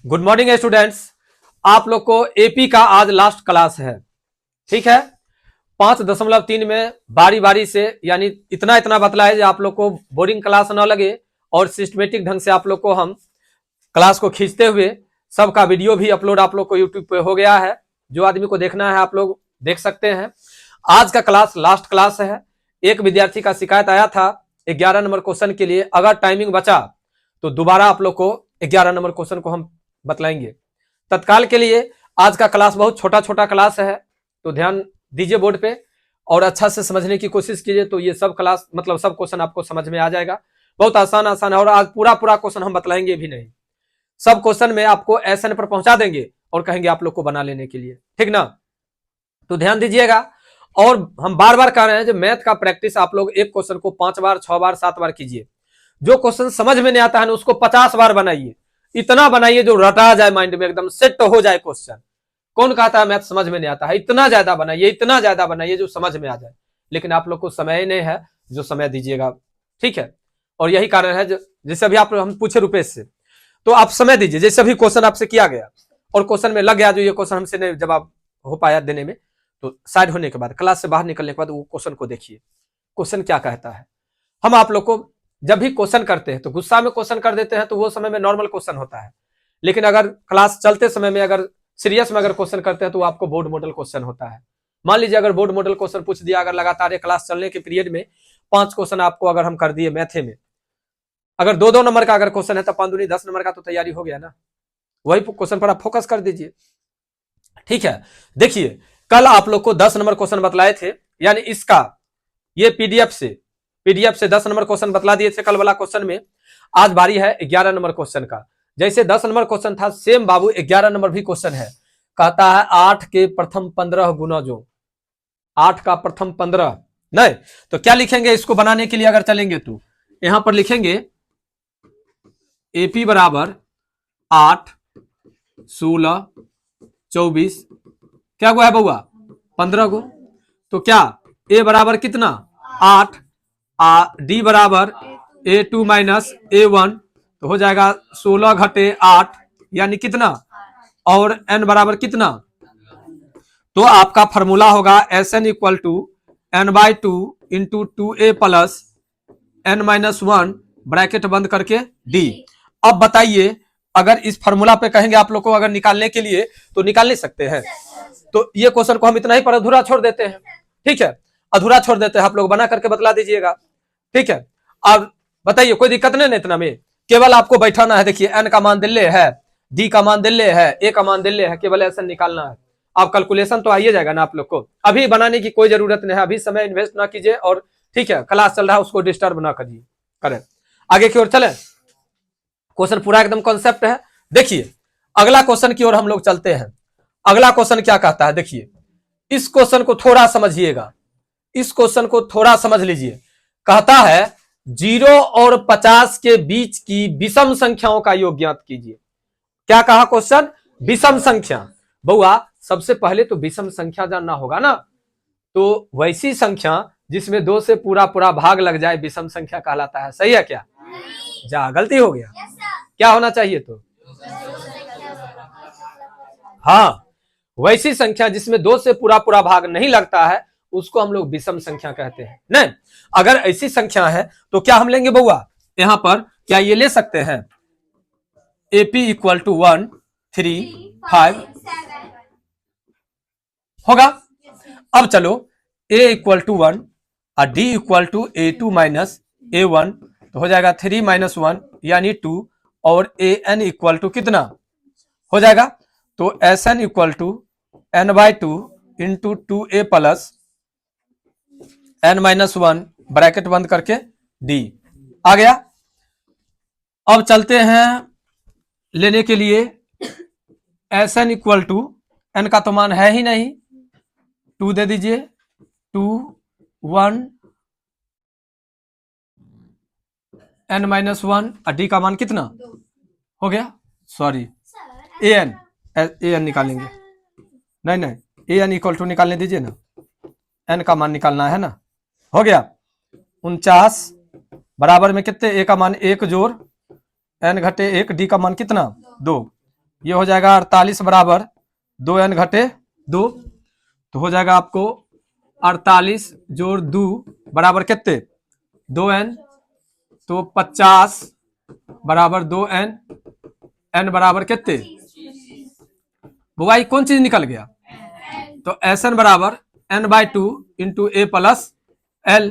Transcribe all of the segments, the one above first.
Good morning students. आप लोग को एपी का आज लास्ट क्लास है, ठीक है। 5.3 में बारी बारी से यानी इतना इतना बतलाए जो आप लोग को बोरिंग क्लास ना लगे और सिस्टमेटिक ढंग से आप लोग को हम क्लास को खींचते हुए सबका वीडियो भी अपलोड आप लोग को यूट्यूब पे हो गया है। जो आदमी को देखना है आप लोग देख सकते हैं। आज का क्लास लास्ट क्लास है। एक विद्यार्थी का शिकायत आया था 11 नंबर क्वेश्चन के लिए, अगर टाइमिंग बचा तो दोबारा आप लोग को 11 नंबर क्वेश्चन को हम बतलाएंगे। तत्काल के लिए आज का क्लास बहुत छोटा छोटा क्लास है, तो ध्यान दीजिए बोर्ड पे और अच्छा से समझने की कोशिश कीजिए, तो ये सब क्लास मतलब सब क्वेश्चन आपको समझ में आ जाएगा। बहुत आसान आसान है और आज पूरा पूरा क्वेश्चन हम बतलाएंगे भी नहीं, सब क्वेश्चन में आपको एसएन पर पहुंचा देंगे और कहेंगे आप लोग को बना लेने के लिए, ठीक ना। तो ध्यान दीजिएगा। और हम बार बार कह रहे हैं जो मैथ का प्रैक्टिस आप लोग एक क्वेश्चन को 5 बार 6 बार 7 बार कीजिए। जो क्वेश्चन समझ में नहीं आता है ना उसको 50 बार बनाइए, इतना बनाइए जो रटा जाए माइंड में, एकदम सेट हो जाए क्वेश्चन। कौन कहता है मैथ समझ में नहीं आता है, इतना ज्यादा बनाइए, इतना ज्यादा बनाइए जो समझ में आ जाए। लेकिन आप लोग को समय नहीं है जो समय दीजिएगा, ठीक है। और यही कारण है जैसे अभी आप हम पूछे रुपेश से, तो आप समय दीजिए। जैसे अभी क्वेश्चन आपसे किया गया और क्वेश्चन में लग गया जो ये क्वेश्चन हमसे नहीं जवाब हो पाया देने में, तो साइड होने के बाद क्लास से बाहर निकलने के बाद वो क्वेश्चन को देखिए, क्वेश्चन क्या कहता है। हम आप लोग को जब भी क्वेश्चन करते हैं तो गुस्सा में क्वेश्चन कर देते हैं, तो वो समय में नॉर्मल क्वेश्चन होता है। लेकिन अगर क्लास चलते समय में अगर सीरियस में अगर क्वेश्चन करते हैं तो आपको बोर्ड मॉडल क्वेश्चन होता है। मान लीजिए अगर बोर्ड मॉडल क्वेश्चन पूछ दिया, अगर लगातार ये क्लास चलने के पीरियड में 5 क्वेश्चन आपको अगर हम कर दिए मैथे में, अगर 2-2 नंबर का अगर क्वेश्चन है तो 5 दूनी 10 नंबर का तो तैयारी हो गया ना। वही क्वेश्चन पर आप फोकस कर दीजिए, ठीक है। देखिए कल आप लोग को 10 नंबर क्वेश्चन बतलाए थे, यानी इसका ये पीडीएफ से 10 नंबर क्वेश्चन बतला दिए थे कल वाला क्वेश्चन में। आज बारी है 11 नंबर क्वेश्चन का। जैसे 10 नंबर क्वेश्चन था सेम बाबू 11 नंबर भी क्वेश्चन है। कहता है 8 के प्रथम 15 गुना जो 8 का प्रथम 15 नहीं, तो क्या लिखेंगे इसको बनाने के लिए अगर चलेंगे तो यहां पर लिखेंगे एपी बराबर 8 16 24 क्या हुआ है बउआ 15 को, तो क्या ए बराबर कितना 8, डी बराबर A2 माइनस A1, तो हो जाएगा 16 घटे 8 यानी कितना, और n बराबर कितना, तो आपका फॉर्मूला होगा SN equal to n/2 into 2a plus n-1 bracket बंद करके d। अब बताइए अगर इस फॉर्मूला पे कहेंगे आप लोग को अगर निकालने के लिए तो निकाल नहीं सकते हैं। तो ये क्वेश्चन को हम इतना ही पर अधूरा छोड़ देते हैं, ठीक है, अधूरा छोड़ देते हैं। आप लोग बना करके बतला दीजिएगा, ठीक है। अब बताइए कोई दिक्कत नहीं ना इतना में, केवल आपको बैठाना है। देखिए n का मान दिल्ले है, d का मान दिल्ले है, a का मान दिल्ले है, केवल ऐसा निकालना है। आप कैलकुलेशन तो आइए जाएगा ना आप लोग को, अभी बनाने की कोई जरूरत नहीं है, अभी समय इन्वेस्ट ना कीजिए। और ठीक है क्लास चल रहा है उसको डिस्टर्ब ना करिए, करें आगे की ओर चले। क्वेश्चन पूरा एकदम कॉन्सेप्ट है। देखिए अगला क्वेश्चन की ओर हम लोग चलते हैं। अगला क्वेश्चन क्या कहता है, देखिए इस क्वेश्चन को थोड़ा समझिएगा, इस क्वेश्चन को थोड़ा समझ लीजिए। कहता है 0 और 50 के बीच की विषम संख्याओं का योग ज्ञात कीजिए। क्या कहा क्वेश्चन, विषम संख्या। बउआ सबसे पहले तो विषम संख्या जानना होगा ना, तो वैसी संख्या जिसमें 2 से पूरा पूरा भाग लग जाए विषम संख्या कहलाता है। सही है क्या, जा गलती हो गया, क्या होना चाहिए, तो हाँ वैसी संख्या जिसमें 2 से पूरा पूरा भाग नहीं लगता है उसको हम लोग विषम संख्या कहते हैं। नहीं अगर ऐसी संख्या है तो क्या हम लेंगे बउआ, यहां पर क्या ये ले सकते हैं AP इक्वल टू 1 3 5 होगा। अब चलो A इक्वल टू 1 और D equal to A2 minus A1, तो हो जाएगा 3 - 1 यानी 2, और AN इक्वल टू कितना हो जाएगा, तो SN equal to n/2 into 2a plus n-1 bracket बंद करके d आ गया। अब चलते हैं लेने के लिए SN इक्वल टू n का तो मान है ही नहीं, 2 दे दीजिए, 2 1 n-1 और d का मान कितना हो गया, सॉरी an निकालेंगे, नहीं an इक्वल टू निकालने दीजिए ना, n का मान निकालना है ना। हो गया 49 बराबर में कितने, a का मान 1 जोड़ n घटे 1, d का मान कितना 2, ये हो जाएगा 48 बराबर 2n घटे 2, तो हो जाएगा आपको 48 जोड़ 2 बराबर कितने 2n, तो 50 बराबर 2n, n बराबर कितने बुआई कौन चीज निकल गया, तो Sn बराबर n/2 into a plus l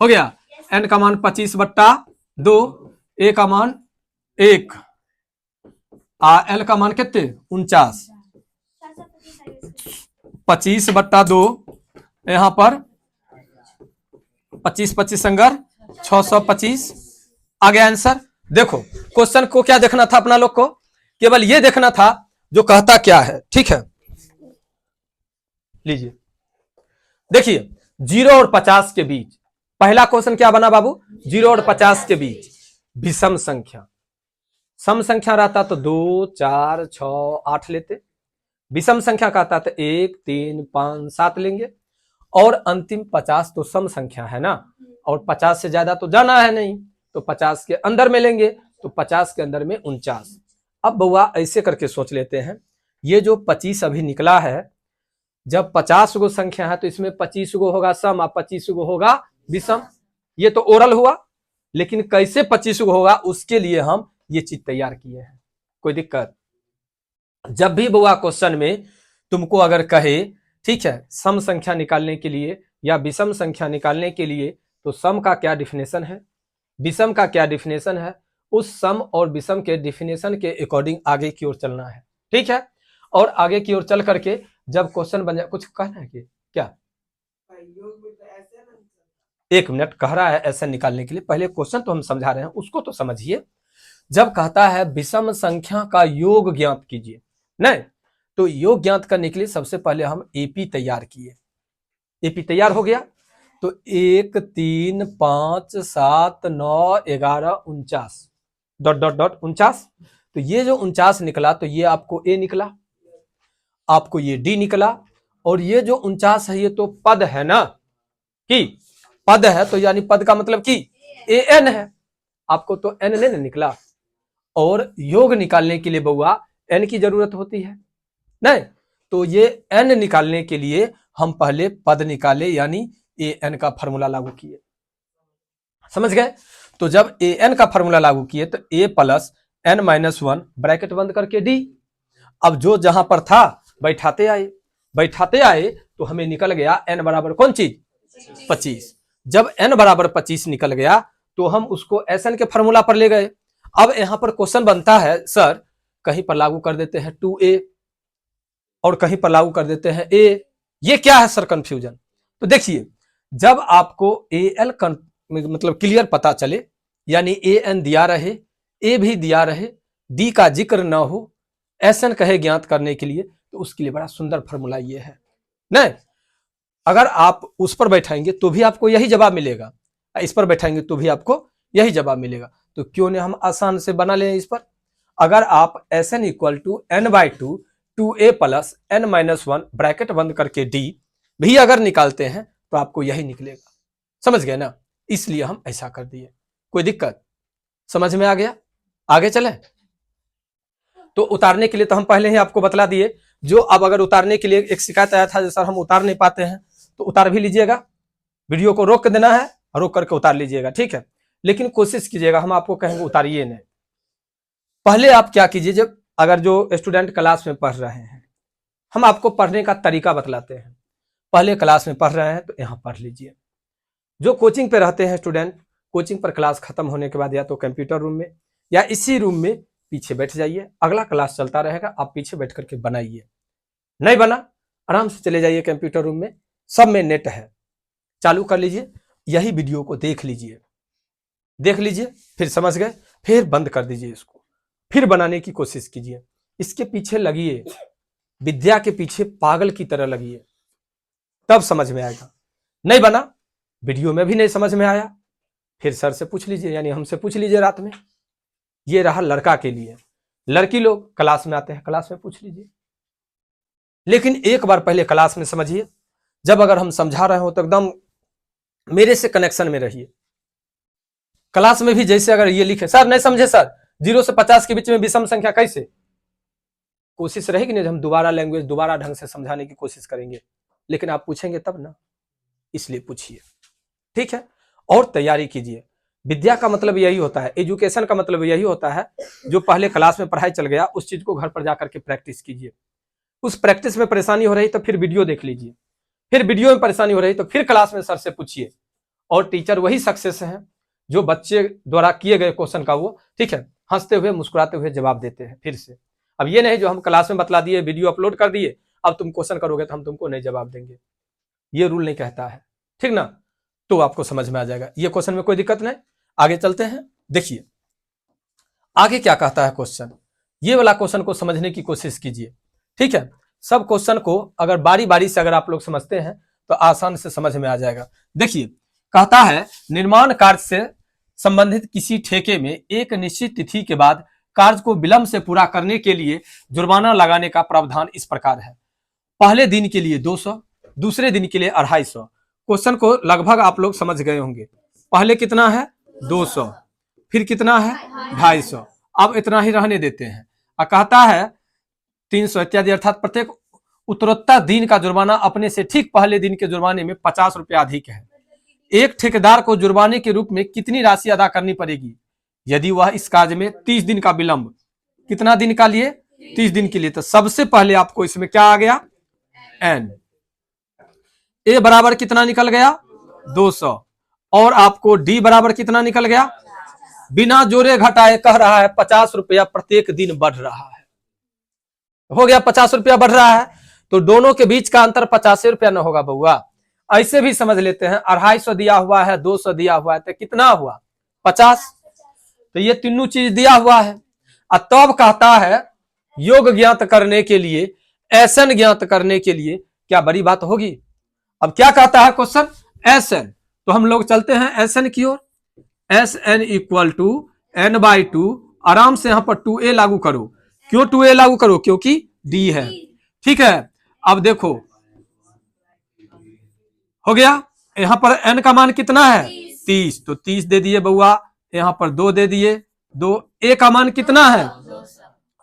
हो गया। n का मान 25/2, a का मान 1, l का मान कितने 49, 25/2 यहाँ पर 25 संगर 625 आ गया आंसर। देखो क्वेश्चन को क्या देखना था अपना लोग को, केवल ये देखना था जो कहता क्या है, ठीक है। लीजिए देखिए 0 और 50 के बीच पहला क्वेश्चन क्या बना बाबू, 0 और 50 के बीच विषम संख्या, सम संख्या रहता तो 2 4 6 8 लेते, विषम संख्या कहता तो 1 3 5 7 लेंगे, और अंतिम 50 तो सम संख्या है ना, और 50 से ज्यादा तो जाना है नहीं, तो 50 के अंदर में लेंगे, तो 50 के अंदर में 49। अब बउआ ऐसे करके सोच लेते हैं, ये जो 25 अभी निकला है, जब 50 गो संख्या है तो इसमें 25 गो होगा सम और 25 गो होगा विषम, ये तो ओरल हुआ, लेकिन कैसे 25 गो होगा उसके लिए हम ये चीज तैयार किए हैं। कोई दिक्कत, जब भी बउआ क्वेश्चन में तुमको अगर कहे ठीक है सम संख्या निकालने के लिए या विषम संख्या निकालने के लिए, तो सम का क्या डिफिनेशन है, विषम का क्या डिफिनेशन है, उस सम और विषम के डिफिनेशन के अकॉर्डिंग आगे की ओर चलना है, ठीक है। और आगे की ओर चल करके जब क्वेश्चन बन जाए, कुछ कहना है कि क्या, 1 मिनट कह रहा है ऐसे निकालने के लिए, पहले क्वेश्चन तो हम समझा रहे हैं उसको तो समझिए। जब कहता है विषम संख्या का योग ज्ञात कीजिए, नहीं तो योग ज्ञात करने के लिए सबसे पहले हम एपी तैयार किए, एपी तैयार हो गया, तो 1 3 5 7 9 11 49 डॉट डॉट डॉट 49, तो ये जो 49 निकला तो ये आपको ए निकला, आपको ये डी निकला, और ये जो 49 है ये तो पद है ना, कि पद है, तो यानी पद का मतलब कि ए एन है, आपको तो एन नहीं निकला, और योग निकालने के लिए बउआ एन की जरूरत होती है, नहीं तो ये एन निकालने के लिए हम पहले पद निकाले, यानी ए एन का फॉर्मूला लागू किए, समझ गए। तो जब ए एन का फॉर्मूला लागू किए तो ए प्लस एन माइनस 1 ब्रैकेट बंद करके डी, अब जो जहां पर था बैठाते आए तो हमें निकल गया एन बराबर कौन चीज 25। जब एन बराबर 25 निकल गया तो हम उसको एस एन के फॉर्मूला पर ले गए। अब यहां पर क्वेश्चन बनता है सर कहीं पर लागू कर देते हैं 2a और कहीं पर लागू कर देते हैं a, ये क्या है सर कंफ्यूजन। तो देखिए जब आपको ए एल मतलब क्लियर पता चले, यानी ए एन दिया रहे, ए भी दिया रहे, डी का जिक्र ना हो, एस एन कहे ज्ञात करने के लिए, तो उसके लिए बड़ा सुंदर फॉर्मूला ये है, नहीं अगर आप उस पर बैठाएंगे तो भी आपको यही जवाब मिलेगा, इस पर बैठाएंगे तो भी आपको यही जवाब मिलेगा, तो क्यों नहीं हम आसान से बना लें इस पर। अगर आप S N equal to n/2 2a plus n minus 1 bracket बंद करके डी भी अगर निकालते हैं तो आपको यही निकलेगा, समझ गए ना, इसलिए हम ऐसा कर दिए। कोई दिक्कत समझ में आ गया, आगे चले। तो उतारने के लिए तो हम पहले ही आपको बतला दिए, जो अब अगर उतारने के लिए एक शिकायत आया था जैसा हम उतार नहीं पाते हैं तो उतार भी लीजिएगा, वीडियो को रोक देना है, रोक करके उतार लीजिएगा, ठीक है, लेकिन कोशिश कीजिएगा, हम आपको कहेंगे उतारिए नहीं। पहले आप क्या कीजिए, जब अगर जो स्टूडेंट क्लास में पढ़ रहे हैं, हम आपको पढ़ने का तरीका बतलाते हैं, पहले क्लास में पढ़ रहे हैं तो यहां पढ़ लीजिए। जो कोचिंग पे रहते हैं स्टूडेंट, कोचिंग पर क्लास खत्म होने के बाद या तो कंप्यूटर रूम में या इसी रूम में पीछे बैठ जाइए, अगला क्लास चलता रहेगा, आप पीछे बैठ करके बनाइए, नहीं बना आराम से चले जाइए कंप्यूटर रूम में, सब में नेट है, चालू कर लीजिए, यही वीडियो को देख लीजिए, फिर समझ गए, फिर बंद कर दीजिए इसको, फिर बनाने की कोशिश कीजिए, इसके पीछे लगिए, विद्या के पीछे पागल की तरह लगिए, तब समझ में आएगा। नहीं बना, वीडियो में भी नहीं समझ में आया, फिर सर से पूछ लीजिए, यानी हमसे पूछ लीजिए रात में। ये रहा लड़का के लिए, लड़की लोग क्लास में आते हैं, क्लास में पूछ लीजिए, लेकिन एक बार पहले क्लास में समझिए, जब अगर हम समझा रहे हो तो एकदम मेरे से कनेक्शन में रहिए। क्लास में भी जैसे अगर ये लिखे सर नहीं समझे सर 0 से 50 के बीच में विषम संख्या कैसे, कोशिश रहेगी ना, हम दोबारा लैंग्वेज दोबारा ढंग से समझाने की कोशिश करेंगे, लेकिन आप पूछेंगे तब ना, इसलिए पूछिए, ठीक है। और तैयारी कीजिए। विद्या का मतलब यही होता है, एजुकेशन का मतलब यही होता है, जो पहले क्लास में पढ़ाई चल गया उस चीज को घर पर जाकर के प्रैक्टिस कीजिए। उस प्रैक्टिस में परेशानी हो रही तो फिर वीडियो देख लीजिए, फिर वीडियो में परेशानी हो रही तो फिर क्लास में सर से पूछिए। और टीचर वही सक्सेस है जो बच्चे द्वारा किए गए क्वेश्चन का वो, ठीक है, हंसते हुए मुस्कुराते हुए जवाब देते हैं फिर से। अब ये नहीं जो हम क्लास में बतला दिए, वीडियो अपलोड कर दिए, अब तुम क्वेश्चन करोगे तो हम तुमको नहीं जवाब देंगे, ये रूल नहीं कहता है, ठीक ना। तो आपको समझ में आ जाएगा, ये क्वेश्चन में कोई दिक्कत नहीं। आगे चलते हैं, देखिए आगे क्या कहता है क्वेश्चन। ये वाला क्वेश्चन को समझने की कोशिश कीजिए, ठीक है। सब क्वेश्चन को अगर बारी बारी से अगर आप लोग समझते हैं तो आसान से समझ में आ जाएगा। देखिए कहता है, निर्माण कार्य से संबंधित किसी ठेके में एक निश्चित तिथि के बाद कार्य को विलंब से पूरा करने के लिए जुर्माना लगाने का प्रावधान इस प्रकार है। पहले दिन के लिए 200, दूसरे दिन के लिए 250। क्वेश्चन को लगभग आप लोग समझ गए होंगे। पहले कितना है 200, फिर कितना है 250, अब इतना ही रहने देते हैं। और कहता है 300 इत्यादि, अर्थात प्रत्येक उत्तरोत्तर दिन का जुर्माना अपने से ठीक पहले दिन के जुर्माने में 50 रुपया अधिक है। एक ठेकेदार को जुर्माने के रूप में कितनी राशि अदा करनी पड़ेगी यदि वह इस कार्य में 30 दिन का विलंब, कितना दिन का लिए 30 दिन के लिए। तो सबसे पहले आपको इसमें क्या आ गया, एन, ए बराबर कितना निकल गया 200, और आपको डी बराबर कितना निकल गया, बिना जोड़े घटाए कह रहा है 50 रुपया प्रत्येक दिन बढ़ रहा है। हो गया 50 रुपया बढ़ रहा है, तो दोनों के बीच का अंतर 50 रुपया न होगा बउआ। ऐसे भी समझ लेते हैं, 250 दिया हुआ है, 200 दिया हुआ है, तो कितना हुआ 50। तो ये तीनों चीज दिया हुआ है। और तब कहता है योग ज्ञात करने के लिए, एसएन ज्ञात करने के लिए, क्या बड़ी बात होगी। अब क्या कहता है क्वेश्चन, एसएन, तो हम लोग चलते हैं एसएन की ओर। S N equal to N by 2, आराम से यहां पर 2a लागू करो। क्यों 2a लागू करो, क्योंकि d है, ठीक है। अब देखो हो गया, यहां पर n का मान कितना है 30, तो 30 दे दिए बउआ, यहां पर 2 दे दिए, 2, a का मान कितना है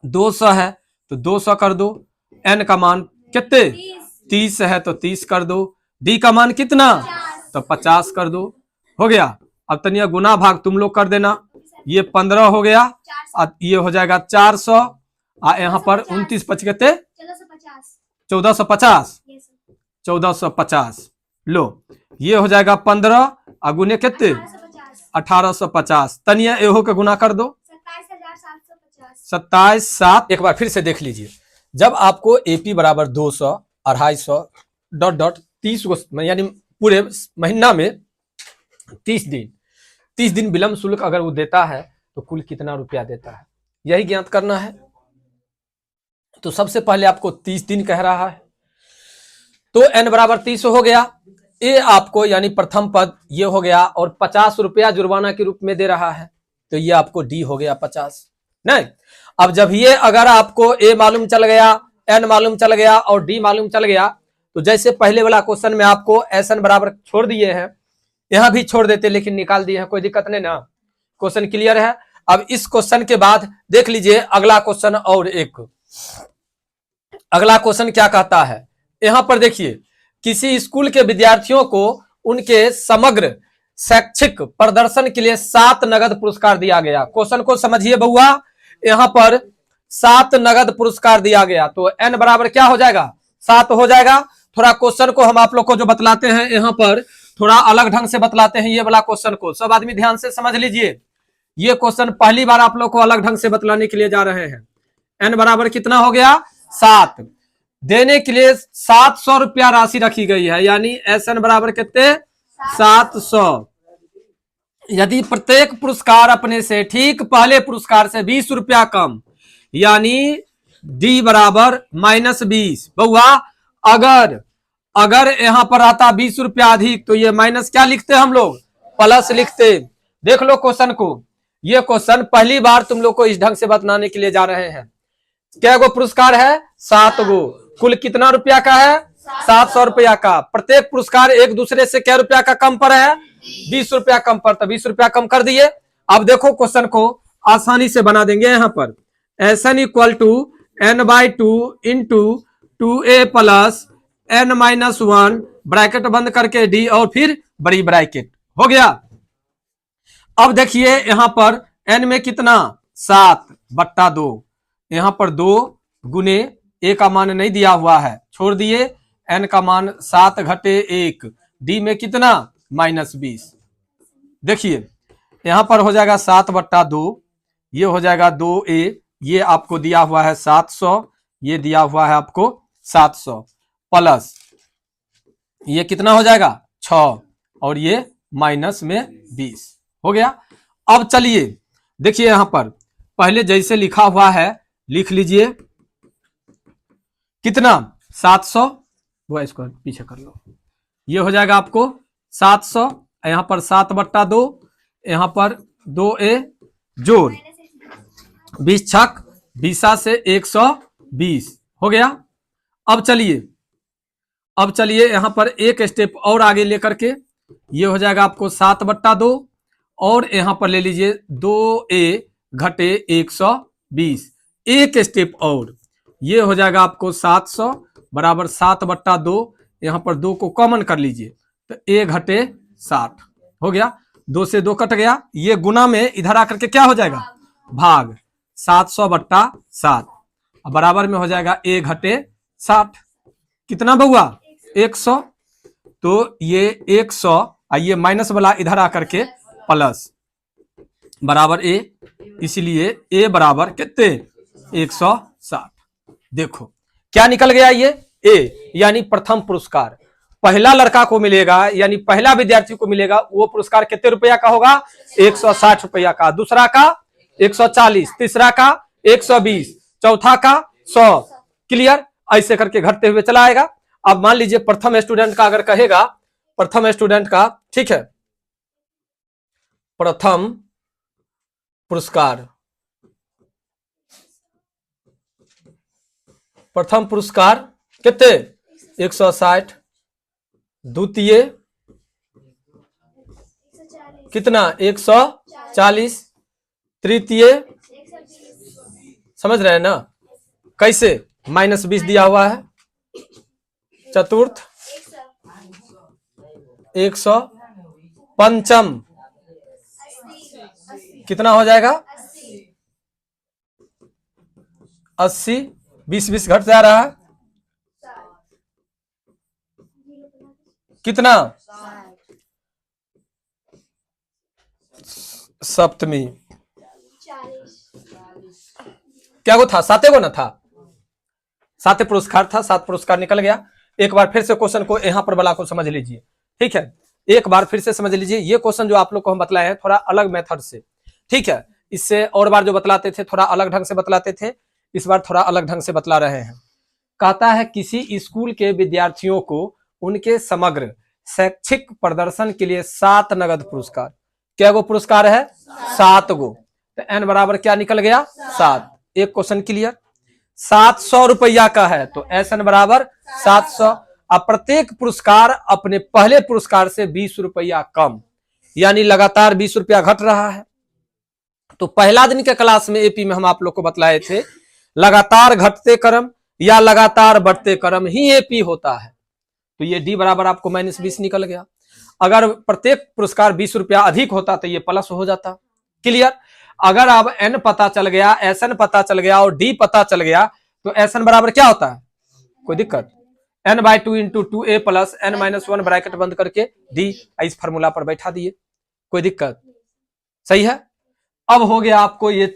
200 है, तो 200 कर दो। n का मान कितने 30 है, तो 30 कर दो। d का मान कितना, तो 50 कर दो। हो गया। अब तनिया गुना भाग तुम लोग कर देना, ये 15 हो गया, और ये हो जाएगा 400, यहाँ पर 29 पच गए 1450, 1450 लो, ये हो जाएगा 15 और गुने कितने 1850। तनिया एहो के गुना कर दो 27,700। एक बार फिर से देख लीजिए, जब आपको एपी बराबर 200, 250 डॉट डॉट 30 यानी पूरे महीना में 30 दिन विलंब शुल्क अगर वो देता है तो कुल कितना रुपया देता है, यही ज्ञात करना है। तो सबसे पहले आपको 30 दिन कह रहा है, तो n बराबर 30 हो गया। ए आपको यानी प्रथम पद ये हो गया, और 50 रुपया जुर्माना के रूप में दे रहा है, तो ये आपको डी हो गया 50। नहीं, अब जब ये अगर आपको ए मालूम चल गया, एन मालूम चल गया और डी मालूम चल गया, तो जैसे पहले वाला क्वेश्चन में आपको एस एन बराबर छोड़ दिए हैं, यहां भी छोड़ देते लेकिन निकाल दिए हैं, कोई दिक्कत नहीं ना, क्वेश्चन क्लियर है। अब इस क्वेश्चन के बाद देख लीजिए अगला क्वेश्चन, और एक अगला क्वेश्चन क्या कहता है, यहां पर देखिए, किसी स्कूल के विद्यार्थियों को उनके समग्र शैक्षिक प्रदर्शन के लिए 7 नगद पुरस्कार दिया गया। क्वेश्चन को समझिए बउआ, यहां पर 7 नगद पुरस्कार दिया गया, तो n बराबर क्या हो जाएगा 7 हो जाएगा। थोड़ा क्वेश्चन को हम आप लोग को जो बतलाते हैं यहां पर थोड़ा अलग ढंग से बतलाते हैं, ये वाला क्वेश्चन को सब आदमी ध्यान से समझ लीजिए। ये क्वेश्चन पहली बार आप लोग को अलग ढंग से बतलाने के लिए जा रहे हैं। n बराबर कितना हो गया 7, देने के लिए 700 रुपया राशि रखी गई है, यानी एस एन बराबर कितने 700। यदि प्रत्येक पुरस्कार अपने से ठीक पहले पुरस्कार से 20 रुपया कम, यानी डी बराबर -20। बउआ अगर यहां पर आता 20 रुपया अधिक, तो ये माइनस क्या लिखते हम लोग, प्लस लिखते। देख लो क्वेश्चन को, ये क्वेश्चन पहली बार तुम लोग को इस ढंग से बताने के लिए जा रहे हैं। क्या गो पुरस्कार है 7 गो, कुल कितना रुपया का है 700 रुपया का। प्रत्येक पुरस्कार एक दूसरे से क्या रुपया का कम पर है 20 रुपया कम पर, तो 20 रुपया कम कर दिए। अब देखो क्वेश्चन को आसानी से बना देंगे, यहां पर S N equal to n/2 into 2a plus n-1 bracket बंद करके d और फिर बड़ी ब्रैकेट हो गया। अब देखिए यहां पर n में कितना 7/2, यहां पर 2 गुने a का मान नहीं दिया हुआ है, छोड़ दिए, n का मान 7 घटे 1, d में कितना -20। देखिए यहां पर हो जाएगा 7/2, ये हो जाएगा 2a, ये आपको दिया हुआ है 700, ये दिया हुआ है आपको 700 प्लस ये कितना हो जाएगा 6 और ये माइनस में 20 हो गया। अब चलिए देखिए यहां पर पहले जैसे लिखा हुआ है लिख लीजिए, कितना 700, वो इसको पीछे कर लो, ये हो जाएगा आपको 700, यहां पर 7/2, यहां पर 2a जोड़ 20 छक 20 से 120 हो गया। अब चलिए यहां पर एक स्टेप और आगे लेकर के, ये हो जाएगा आपको 7/2 और यहां पर ले लीजिए 2a घटे 120, एक स्टेप और, ये हो जाएगा आपको 700 बराबर 7/2, यहां पर 2 को कॉमन कर लीजिए तो a घटे 60 हो गया, 2 से 2 कट गया, ये गुना में इधर आकर के क्या हो जाएगा भाग, 700/7 बराबर में हो जाएगा a घटे 60, कितना बउआ 100, तो ये 100 ये माइनस वाला इधर आकर के प्लस बराबर a, इसलिए a बराबर कितने 160। देखो क्या निकल गया, ये a यानी प्रथम पुरस्कार पहला लड़का को मिलेगा, यानी पहला विद्यार्थी को मिलेगा, वो पुरस्कार कितने रुपया का होगा 160 रुपया का, दूसरा का 140, तीसरा का 120, चौथा का 100, क्लियर, ऐसे करके घटते हुए चला आएगा। अब मान लीजिए प्रथम स्टूडेंट का अगर कहेगा, प्रथम स्टूडेंट का, ठीक है, प्रथम पुरस्कार, प्रथम पुरस्कार कितने 160, द्वितीय कितना 140, तृतीय समझ रहे हैं ना कैसे -20 दिया हुआ है, चतुर्थ 100, पंचम कितना हो जाएगा 80, 20 घट जा रहा है, कितना सप्तमी, क्या वो था 7 को ना था, 7 पुरस्कार था, 7 पुरस्कार निकल गया। एक बार फिर से क्वेश्चन को यहां पर वाला को समझ लीजिए, ठीक है, एक बार फिर से समझ लीजिए, ये क्वेश्चन जो आप लोग को हम बतलाए हैं थोड़ा अलग मेथड से, ठीक है, इससे और बार जो बतलाते थे थोड़ा अलग ढंग से बतलाते थे, इस बार थोड़ा अलग ढंग से बतला रहे हैं। कहता है किसी स्कूल के विद्यार्थियों को उनके समग्र शैक्षिक प्रदर्शन के लिए 7 नगद पुरस्कार, क्या गो पुरस्कार है 7 गो, तो n बराबर क्या निकल गया 7, एक क्वेश्चन क्लियर। 700 रुपया का है तो SN बराबर 700, अब प्रत्येक पुरस्कार अपने पहले पुरस्कार से 20 रुपया कम, यानी लगातार 20 रुपया घट रहा है। तो पहला दिन के क्लास में एपी में हम आप लोग को बतलाए थे लगातार घटते क्रम या लगातार बढ़ते क्रम ही एपी होता है, तो ये डी बराबर आपको -20 निकल गया। अगर प्रत्येक पुरस्कार 20 रुपया अधिक होता तो ये प्लस हो जाता, क्लियर। अगर अब एन पता चल गया, एसएन पता चल गया और डी पता चल गया तो एसएन बराबर क्या होता है, कोई दिक्कत, n/2 into 2a plus n-1 bracket बंद करके डी, इस फार्मूला पर बैठा दिए, कोई दिक्कत, सही है। अब हो गया आपको ये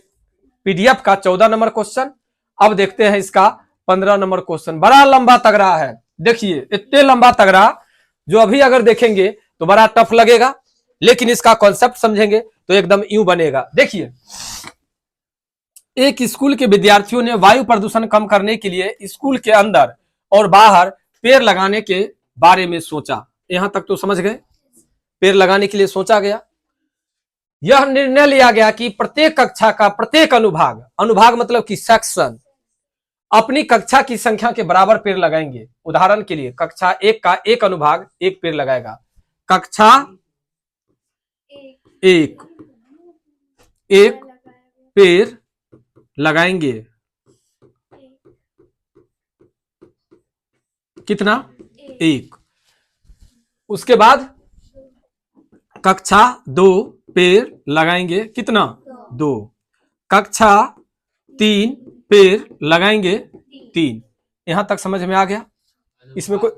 पीडीएफ का 14 नंबर क्वेश्चन। अब देखते हैं इसका 15 नंबर क्वेश्चन, बड़ा लंबा तगड़ा है, देखिए इतने लंबा तगड़ा जो अभी अगर देखेंगे तो बड़ा टफ लगेगा, लेकिन इसका कॉन्सेप्ट समझेंगे तो एकदम यूं बनेगा। देखिए एक स्कूल के विद्यार्थियों ने वायु प्रदूषण कम करने के लिए स्कूल के अंदर और बाहर पेड़ लगाने के बारे में सोचा, यहां तक तो समझ गए, पेड़ लगाने के लिए सोचा गया। यह निर्णय लिया गया कि प्रत्येक कक्षा का प्रत्येक अनुभाग, अनुभाग मतलब कि सेक्शन, अपनी कक्षा की संख्या के बराबर पेड़ लगाएंगे। उदाहरण के लिए कक्षा 1 का एक अनुभाग 1 पेड़ लगाएगा, कक्षा 1 1 पेड़ लगाएंगे, कितना 1। उसके बाद कक्षा 2 पेड़ लगाएंगे कितना 2। कक्षा 3 पेड़ लगाएंगे 3। यहां तक समझ में आ गया? इसमें कोई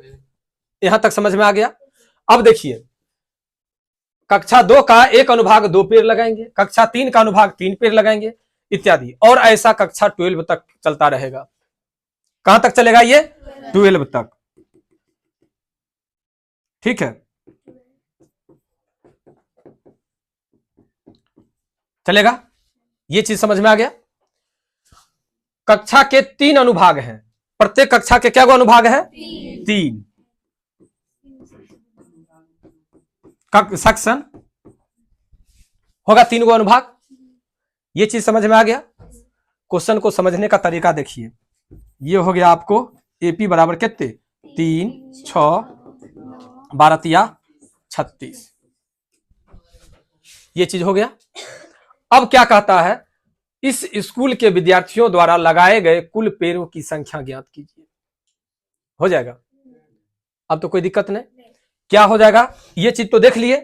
यहां तक समझ में आ गया? अब देखिए कक्षा 2 का 1 अनुभाग 2 पेड़ लगाएंगे, कक्षा 3 का अनुभाग 3 पेड़ लगाएंगे इत्यादि, और ऐसा कक्षा 12 तक चलता रहेगा। कहां तक चलेगा ये? 12 तक। ठीक है, चलेगा? ये चीज समझ में आ गया? कक्षा के 3 अनुभाग हैं, प्रत्येक कक्षा के क्या गो अनुभाग है? 3 सेक्शन होगा, 3 गो अनुभाग। ये चीज समझ में आ गया? क्वेश्चन को समझने का तरीका देखिए, ये हो गया आपको एपी बराबर कितने 3 6 12 36, ये चीज हो गया। अब क्या कहता है, इस स्कूल के विद्यार्थियों द्वारा लगाए गए कुल पेड़ों की संख्या ज्ञात कीजिए। हो जाएगा? अब तो कोई दिक्कत नहीं, क्या हो जाएगा ये चीज तो देख लिए।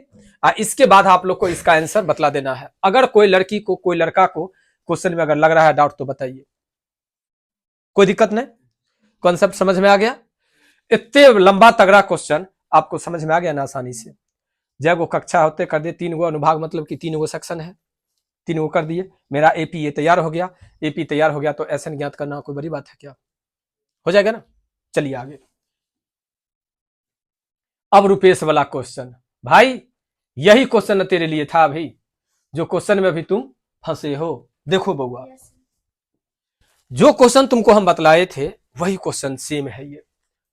इसके बाद आप लोग को इसका आंसर बतला देना है। अगर कोई लड़की को कोई लड़का को क्वेश्चन में अगर लग रहा है डाउट तो बताइए, कोई दिक्कत नहीं। कॉन्सेप्ट समझ में आ गया? इतने लंबा तगड़ा क्वेश्चन आपको समझ में आ गया ना आसानी से। जब वो कक्षा होते कर दिए, 3 गो अनुभाग मतलब कि 3 गो सेक्शन है, 3 गो कर दिए। मेरा एपी ये तैयार हो गया, एपी तैयार हो गया तो एसएन ज्ञात करना कोई बड़ी बात है क्या? हो जाएगा ना? चलिए आगे। अब रुपेश वाला क्वेश्चन, भाई यही क्वेश्चन तेरे लिए था भाई, जो क्वेश्चन में भी तुम फंसे हो। देखो बउआ, जो क्वेश्चन तुमको हम बतलाए थे वही क्वेश्चन सेम है ये।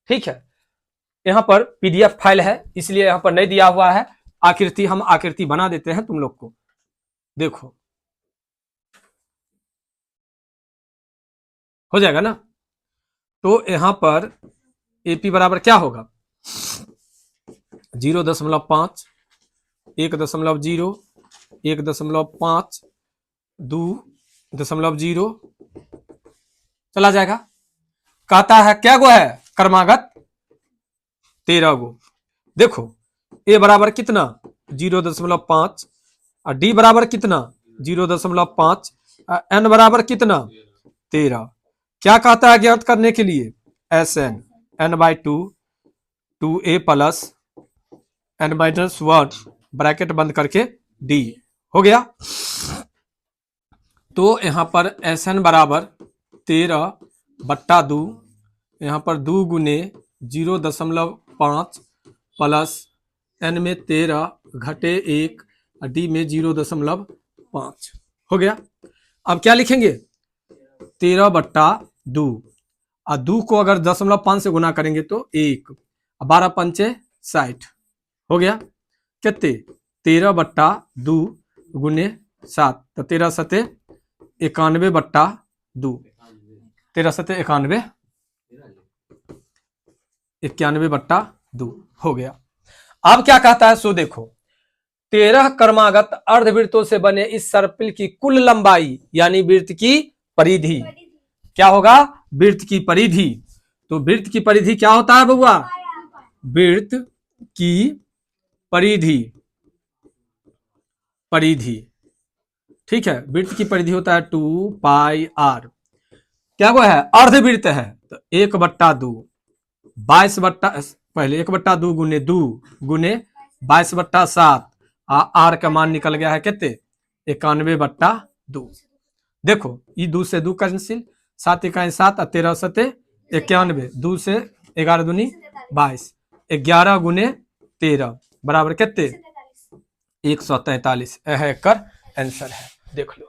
ठीक है, यहां पर पीडीएफ फाइल है इसलिए यहां पर नहीं दिया हुआ है आकृति, हम आकृति बना देते हैं तुम लोग को। देखो हो जाएगा ना? तो यहां पर एपी बराबर क्या होगा 0.5 1.0 1.5 2.0 चला जाएगा। कहता है क्या गो है क्रमागत 13 गो। देखो ए बराबर कितना 0.5 और डी बराबर कितना 0.5 एन बराबर कितना 13। क्या कहता है ज्ञात करने के लिए S N N by 2 2a plus N minus 1 bracket बंद करके डी हो गया। तो यहां पर एस एन बराबर 13/2, यहां पर 2 गुने 0.5 प्लस एन में 13 घटे 1 डी में 0.5 हो गया। अब क्या लिखेंगे 13/2 और 2 को अगर 0.5 से गुना करेंगे तो 1, 12 पंचे 60 हो गया। कितने 13/2 गुने 7 तो 13 सते 91/2 13 सते 91/2 हो गया। अब क्या कहता है सो देखो 13 क्रमागत अर्धवृत्तों से बने इस सर्पिल की कुल लंबाई यानी वृत्त की परिधि क्या होगा वृत्त की परिधि। तो वृत्त की परिधि क्या होता है बउआ वृत्त की परिधि ठीक है, वृत्त की परिधि होता है 2πr। क्या वो है अर्धवृत्त है तो 1/2 पहले 1/2 गुने 2 गुने 22/7 आर का मान निकल गया है कितने 91/2। देखो ये 2 से 2 कैंसिल 7 इकाई 7 और 13 सते 91 2 से 11 दूनी 22 11 गुने 13 बराबर कितने 143 यह कर आंसर है। देख लो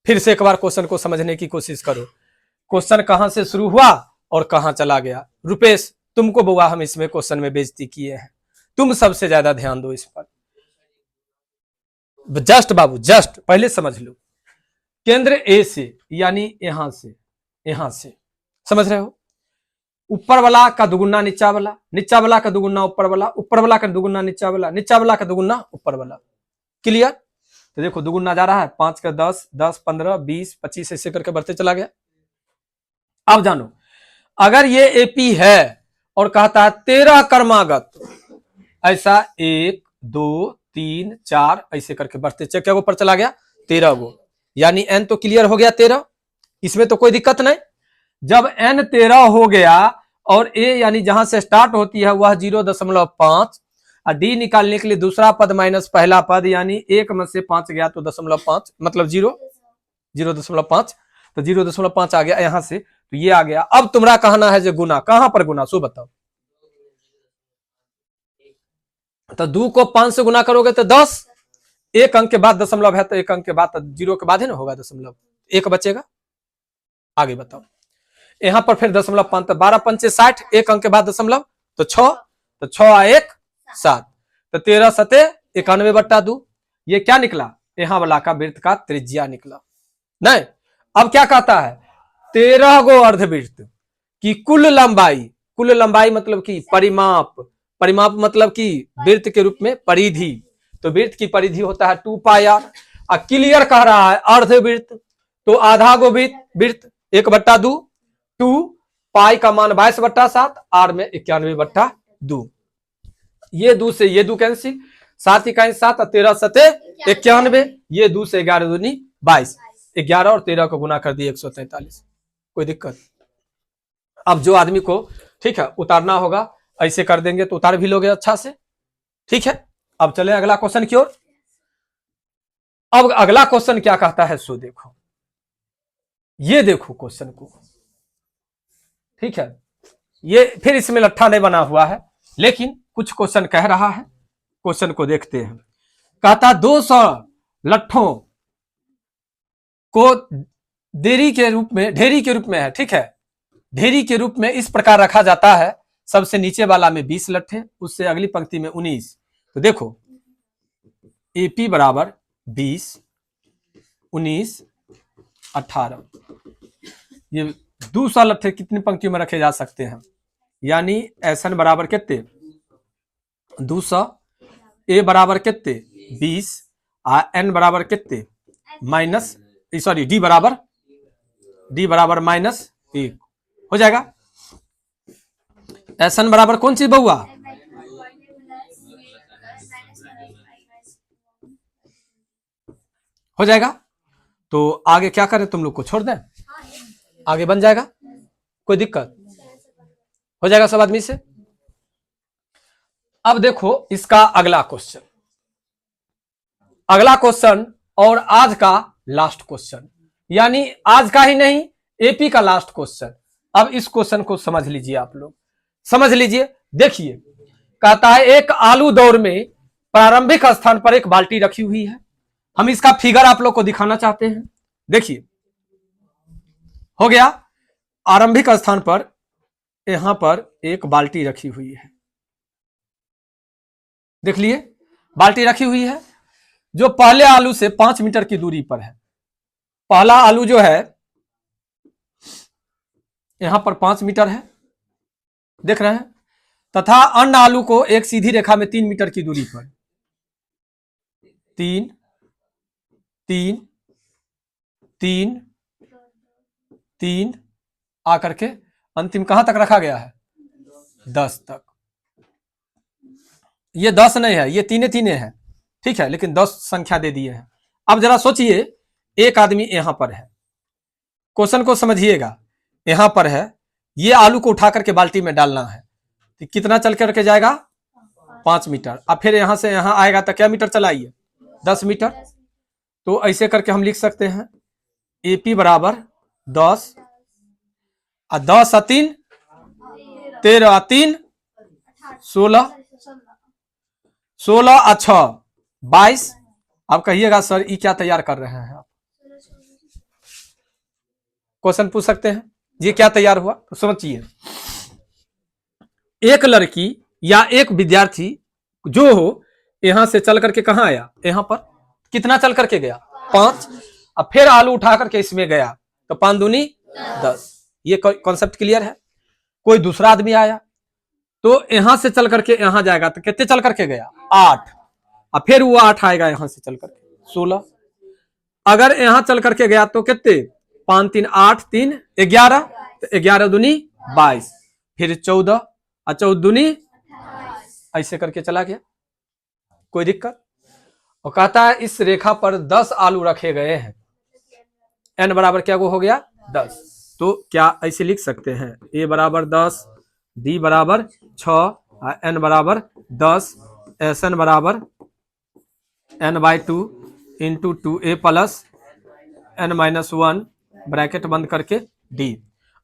फिर से एक बार क्वेश्चन को समझने की कोशिश करो। क्वेश्चन कहां से शुरू हुआ और कहां चला गया। रुपेश तुमको बुआ हम इसमें क्वेश्चन में बेइज्जती किए हैं, तुम सबसे ज्यादा ध्यान दो इस पर। जस्ट बाबू जस्ट पहले समझ लो केंद्र ए से यानी यहां से समझ रहे हो ऊपर वाला का दुगुना नीचा वाला का दुगुना ऊपर वाला का दुगुना नीचा वाला का दुगुना ऊपर वाला। क्लियर। तो देखो दुगुना जा रहा है 5 का 10 10 15 20 25 ऐसे करके बढ़ते चला गया। अब जानो अगर ये एपी है और कहता है 13 क्रमागत, ऐसा 1 2 3 4 ऐसे करके बढ़ते चल, क्या ऊपर चला गया 13 गो, यानी n तो क्लियर हो गया 13, इसमें तो कोई दिक्कत नहीं। जब n 13 हो गया और a यानी जहां से स्टार्ट होती है वह 0.5 और d निकालने के लिए दूसरा पद माइनस पहला पद, यानी 1 में से 5 गया तो 0.5 मतलब 0.5, तो 0.5 आ गया यहां से, तो ये आ गया। अब तुम्हारा कहना है जो गुना, कहां पर गुना सो बताओ। तो 2 को 5 से गुना करोगे तो 10, एक अंक के बाद दशमलव है तो एक अंक के बाद, जीरो के बाद है ना होगा दशमलव, एक बचेगा। आगे बताओ, यहां पर फिर दशमलव 5, तो 12 पंचे 60, एक अंक के बाद दशमलव तो 6, तो 6 आ 1 7, तो 13 सते 91/2, ये क्या निकला, यहां वाला का वृत्त का त्रिज्या निकला। नहीं, अब क्या कहता है 13 गो अर्धवृत्त की कुल लंबाई मतलब कि परिमाप, परिमाप मतलब कि वृत्त के रूप में परिधि, तो वृत्त की परिधि होता है 2πr। क्लियर कह रहा है अर्धवृत्त, तो आधा गो वृत्त 1/2, 2 पाई का मान 22/7, आर में 91/2, ये 2 से ये 2 कैंसिल, 7 इकाई 7 और 13 सते 91, ये 2 से 11 दूनी 22, 11 और 13 को गुना कर दिए 143, कोई दिक्कत। अब जो आदमी को ठीक है उतारना होगा ऐसे कर देंगे तो उतार भी लोगे अच्छा से, ठीक है। अब चले अगला क्वेश्चन की ओर। अब अगला क्वेश्चन क्या कहता है सो देखो, ये देखो क्वेश्चन को, ठीक है। ये फिर इसमें लट्ठा नहीं बना हुआ है, लेकिन कुछ क्वेश्चन कह रहा है, क्वेश्चन को देखते हैं। कहता 200 लट्ठों को ढेरी के रूप में है, ठीक है, ढेरी के रूप में इस प्रकार रखा जाता है, सबसे नीचे वाला में 20 लट्ठे, उससे अगली पंक्ति में 19। तो देखो AP बराबर 20 19 18, ये 200 लट्ठे कितनी पंक्तियों में रखे जा सकते हैं, यानी SN बराबर कितने 200, A बराबर कितने 20, N बराबर कितने माइनस सॉरी D बराबर -1 हो जाएगा। SN बराबर कौन सी बहुआ, हो जाएगा। तो आगे क्या करें, तुम लोग को छोड़ दें, आगे बन जाएगा, कोई दिक्कत हो जाएगा सब आदमी से। अब देखो इसका अगला क्वेश्चन और आज का लास्ट क्वेश्चन, यानी आज का ही नहीं AP का लास्ट क्वेश्चन। अब इस क्वेश्चन को समझ लीजिए, आप लोग समझ लीजिए। देखिए कहता है एक आलू दौर में प्रारंभिक स्थान पर एक बाल्टी रखी हुई है, हम इसका फिगर आप लोग को दिखाना चाहते हैं। देखिए हो गया, आरंभिक स्थान पर यहां पर एक बाल्टी रखी हुई है, देख लिए बाल्टी रखी हुई है जो पहले आलू से 5 मीटर की दूरी पर है। पहला आलू जो है यहां पर 5 मीटर है, देख रहे हैं, तथा अन्य आलू को एक सीधी रेखा में 3 मीटर की दूरी पर 3 3 3 3 आकर के अंतिम कहां तक रखा गया है 10 तक। ये 10 नहीं है, ये तीने है, ठीक है, लेकिन 10 संख्या दे दिए हैं। अब जरा सोचिए एक आदमी यहां पर है, क्वेश्चन को समझिएगा, यहां पर है, ये आलू को उठा करके बाल्टी में डालना है, तो कितना चल करके जाएगा 5 मीटर। अब फिर यहां से यहां आएगा तो क्या मीटर चलाइए 10 मीटर। तो ऐसे करके हम लिख सकते हैं AP बराबर 10 और 10 और 3 13 और 3 16 16 और 6 22। आप कहिएगा सर ये क्या तैयार कर रहे हैं आप, क्वेश्चन पूछ सकते हैं ये क्या तैयार हुआ। तो समझिए एक लड़की या एक विद्यार्थी जो हो यहां से चल करके कहां आया, यहां पर कितना चल करके गया 5, अब फिर आलू उठा करके इसमें गया तो 5 दूनी 10। ये कॉन्सेप्ट क्लियर है। कोई दूसरा आदमी आया तो यहां से चल करके यहां जाएगा तो कितने चल करके गया 8, अब फिर वो 8 आएगा यहां से चल करके 16। अगर यहां चल करके गया तो कितने 5 3 8 3 11, तो 11 दूनी 22, फिर 14 अच्छा उद्दुनी ऐसे करके चला गया, कोई दिक्कत। और कहता है इस रेखा पर 10 आलू रखे गए हैं, n बराबर क्या वो हो गया 10। तो क्या ऐसे लिख सकते हैं a बराबर 10, d बराबर 6, n बराबर 10, Sn बराबर n/2 into 2a plus n-1 bracket बंद करके d।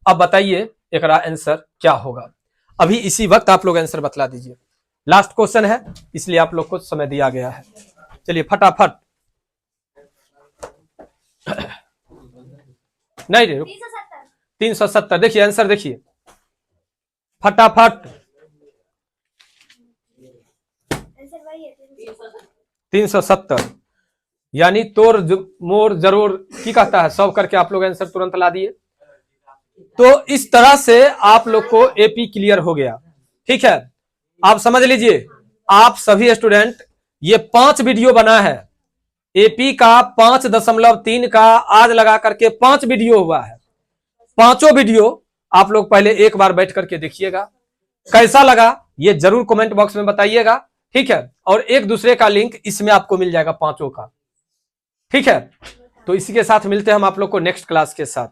अब बताइए एकरा आंसर क्या होगा। अभी इसी वक्त आप लोग आंसर बतला दीजिए, लास्ट क्वेश्चन है इसलिए आप लोग को समय दिया गया है। चलिए फटाफट, नहीं रे 370। देखिए आंसर देखिए फटाफट, 370 यानी तोर मोर जरूर की कहता है सब करके आप लोग आंसर तुरंत ला दिए। तो इस तरह से आप लोग को एपी क्लियर हो गया। ठीक है, आप समझ लीजिए आप सभी स्टूडेंट, ये 5 वीडियो बना है एपी का 5.3 का, आज लगा करके 5 वीडियो हुआ है। पांचों वीडियो आप लोग पहले एक बार बैठ करके देखिएगा, कैसा लगा ये जरूर कमेंट बॉक्स में बताइएगा। ठीक है, और एक दूसरे का लिंक इसमें आपको मिल जाएगा पांचों का। ठीक है, तो इसी के साथ मिलते हैं हम आप लोग को नेक्स्ट क्लास के साथ।